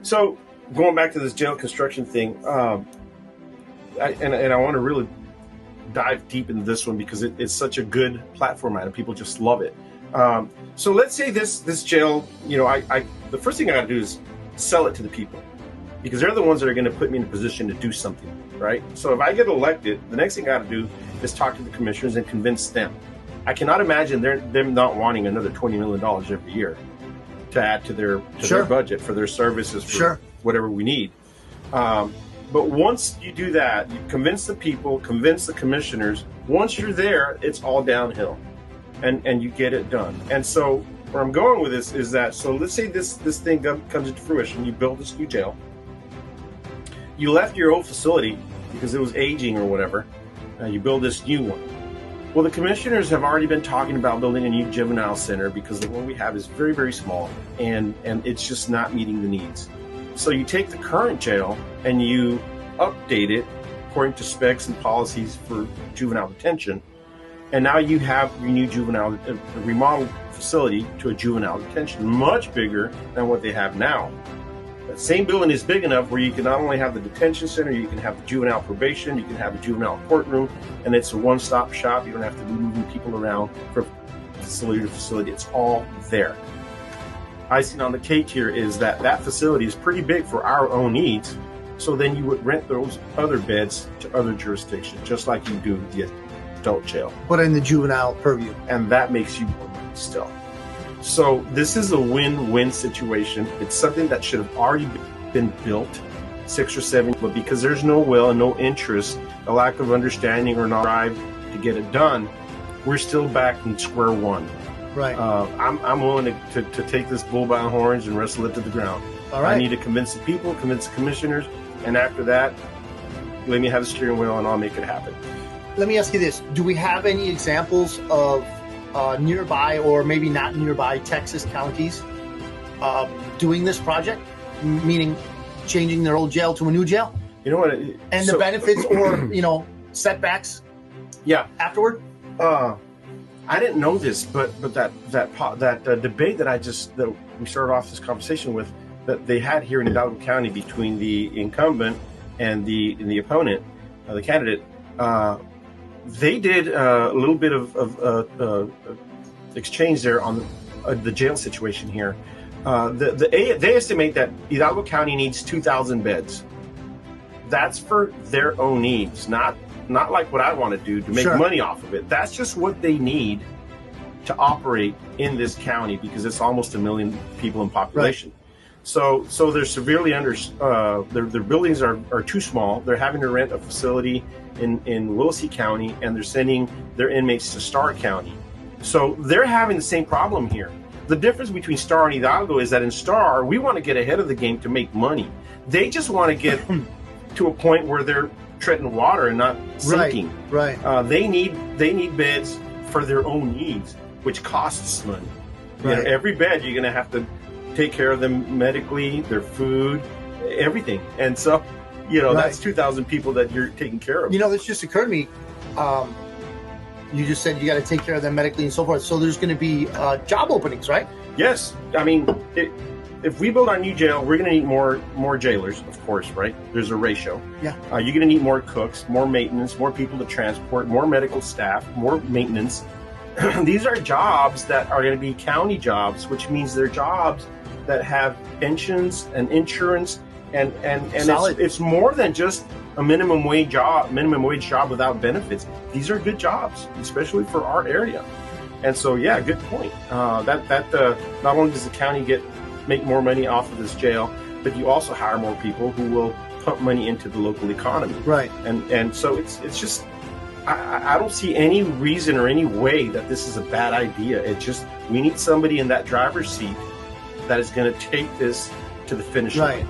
So going back to this jail construction thing, I want to really dive deep into this one because it's such a good platform item. People just love it. So let's say this jail, the first thing I got to do is sell it to the people because they're the ones that are going to put me in a position to do something, right? So if I get elected, the next thing I got to do is talk to the commissioners and convince them. I cannot imagine them not wanting another $20 million every year to add to their budget for their services, for whatever we need. But once you do that, you convince the people, convince the commissioners. Once you're there, it's all downhill, and you get it done. And so where I'm going with this is that, so let's say this thing comes into fruition. You build this new jail. You left your old facility because it was aging or whatever. You build this new one. Well, the commissioners have already been talking about building a new juvenile center because the one we have is very, very small, and it's just not meeting the needs. So you take the current jail and you update it according to specs and policies for juvenile detention, and now you have your new juvenile remodeled facility to a juvenile detention, much bigger than what they have now. That same building is big enough where you can not only have the detention center, you can have the juvenile probation, you can have a juvenile courtroom, and it's a one-stop shop. You don't have to be moving people around from facility to facility. It's all there. Icing on the cake here is that facility is pretty big for our own needs, so then you would rent those other beds to other jurisdictions, just like you do the adult jail. But in the juvenile purview. And that makes you more money still. So this is a win-win situation. It's something that should have already been built 6 or 7, but because there's no will and no interest, a lack of understanding or not drive to get it done, we're still back in square one. Right. I'm willing to take this bull by the horns and wrestle it to the ground. All right. I need to convince the people, convince the commissioners, and after that, let me have the steering wheel and I'll make it happen. Let me ask you this. Do we have any examples of nearby or maybe not nearby Texas counties doing this project, meaning changing their old jail to a new jail? You know what? And the benefits or, setbacks afterward? I didn't know this, but that debate that we started off this conversation with, that they had here in Hidalgo County between the incumbent and the opponent, the candidate, they did a little bit of exchange there on the jail situation here. They estimate that Hidalgo County needs 2,000 beds. That's for their own needs, not like what I want to do to make money off of it. That's just what they need to operate in this county because it's almost 1 million people in population. Right. So they're severely under. Their buildings are too small. They're having to rent a facility in Willacy County, and they're sending their inmates to Starr County. So they're having the same problem here. The difference between Starr and Hidalgo is that in Starr, we want to get ahead of the game to make money. They just want to get to a point where they're treading water and not sinking. Right. They need beds for their own needs, which costs money. Right. Every bed you're going to have to take care of them medically, their food, everything. And so, that's 2,000 people that you're taking care of. This just occurred to me. You just said you got to take care of them medically and so forth. So there's going to be job openings, right? Yes. I mean, if we build our new jail, we're going to need more jailers, of course, right? There's a ratio. Yeah. You're going to need more cooks, more maintenance, more people to transport, more medical staff, more maintenance. These are jobs that are going to be county jobs, which means they're jobs that have pensions and insurance, and it's more than just a minimum wage job without benefits. These are good jobs, especially for our area. And so, good point. That not only does the county make more money off of this jail, but you also hire more people who will pump money into the local economy. Right. And so it's just, I don't see any reason or any way that this is a bad idea. It's just, we need somebody in that driver's seat that is going to take this to the finish line.